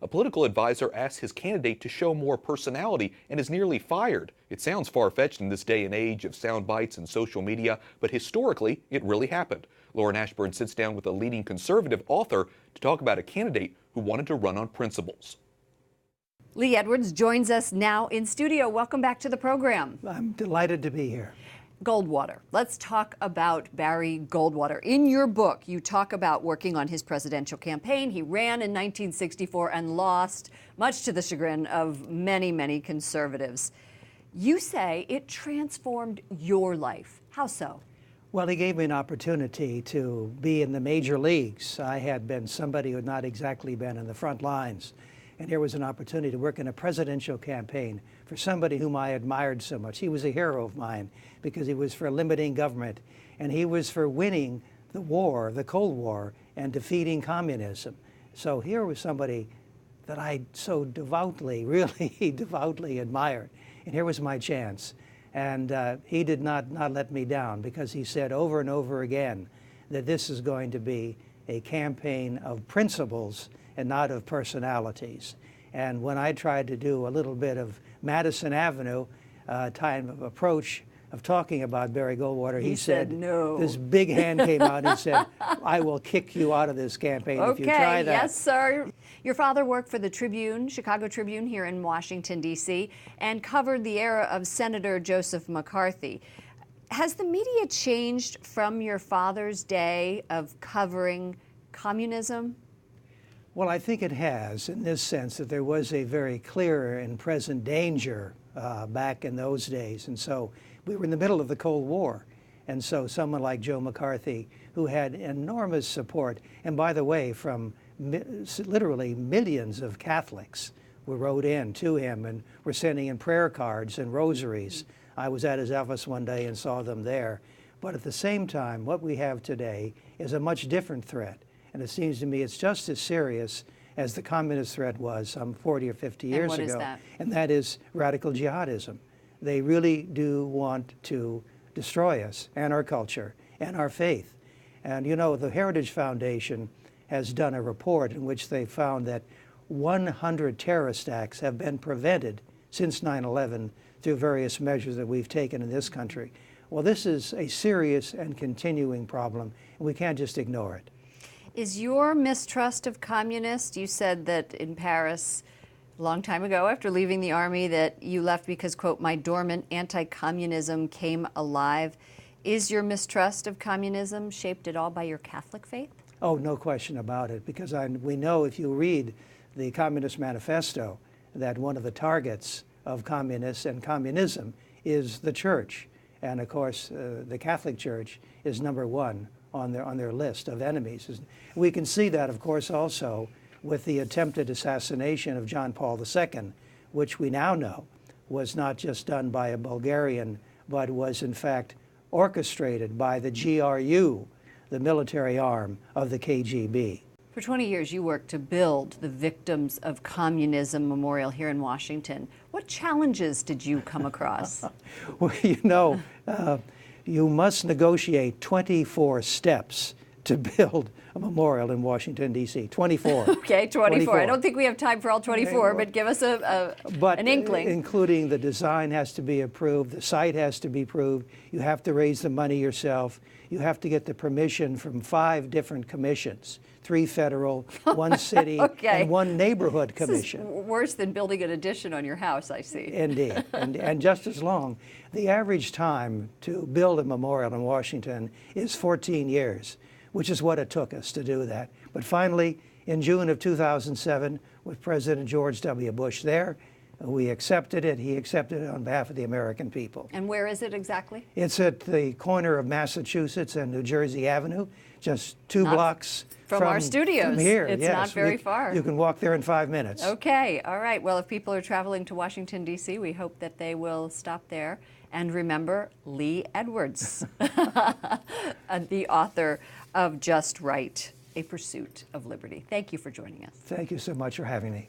A political advisor asks his candidate to show more personality and is nearly fired. It sounds far-fetched in this day and age of sound bites and social media, but historically, it really happened. Lauren Ashburn sits down with a leading conservative author to talk about a candidate who wanted to run on principles. Lee Edwards joins us now in studio. Welcome back to the program. I'm delighted to be here. Goldwater. Let's talk about Barry Goldwater. In your book, you talk about working on his presidential campaign. He ran in 1964 and lost, much to the chagrin of many, many conservatives. You say it transformed your life. How so? Well, he gave me an opportunity to be in the major leagues. I had been somebody who had not exactly been in the front lines. And here was an opportunity to work in a presidential campaign for somebody whom I admired so much. He was a hero of mine because he was for limiting government, and he was for winning the war, the Cold War, and defeating communism. So here was somebody that I so devoutly, really devoutly admired. And here was my chance. And he did not let me down, because he said over and over again that this is going to be a campaign of principles and not of personalities. And when I tried to do a little bit of Madison Avenue type of approach of talking about Barry Goldwater, he said no. This big hand came out and said, I will kick you out of this campaign if you try that. Yes, sir. Your father worked for the Tribune, Chicago Tribune here in Washington, D.C., and covered the era of Senator Joseph McCarthy. Has the media changed from your father's day of covering communism? Well, I think it has, in this sense that there was a very clear and present danger back in those days. And so we were in the middle of the Cold War. And so someone like Joe McCarthy, who had enormous support, and by the way, from literally millions of Catholics who wrote in to him and were sending in prayer cards and rosaries. I was at his office one day and saw them there. But at the same time, what we have today is a much different threat. And it seems to me it's just as serious as the communist threat was some 40 or 50 years ago. And what is that? And that is radical jihadism. They really do want to destroy us and our culture and our faith. And you know, the Heritage Foundation has done a report in which they found that 100 terrorist acts have been prevented since 9/11 through various measures that we've taken in this country. Well, this is a serious and continuing problem, and we can't just ignore it. Is your mistrust of communists, you said that in Paris a long time ago after leaving the army that you left because, quote, my dormant anti-communism came alive. Is your mistrust of communism shaped at all by your Catholic faith? Oh, no question about it, because we know if you read the Communist Manifesto that one of the targets of communists and communism is the church. And of course, the Catholic Church is number one on their list of enemies. We can see that, of course, also with the attempted assassination of John Paul II, which we now know was not just done by a Bulgarian, but was in fact orchestrated by the GRU, the military arm of the KGB. For 20 years, you worked to build the Victims of Communism Memorial here in Washington. What challenges did you come across? Well, you know, you must negotiate 24 steps to build a memorial in Washington, D.C. 24. Okay, 24. I don't think we have time for all 24, but give us an inkling. Including the design has to be approved, the site has to be approved, you have to raise the money yourself, you have to get the permission from 5 different commissions, 3 federal, 1 city, okay. and 1 neighborhood commission. This is worse than building an addition on your house, I see. Indeed, and just as long. The average time to build a memorial in Washington is 14 years, which is what it took us to do that. But finally, in June of 2007, with President George W. Bush there, we accepted it. He accepted it on behalf of the American people. And where is it exactly? It's at the corner of Massachusetts and New Jersey Avenue, just 2 blocks from our studios. From here. It's yes. not very far. You can walk there in 5 minutes. Okay, all right. Well, if people are traveling to Washington, D.C., we hope that they will stop there. And remember Lee Edwards, the author of Just Right, A Pursuit of Liberty. Thank you for joining us. Thank you so much for having me.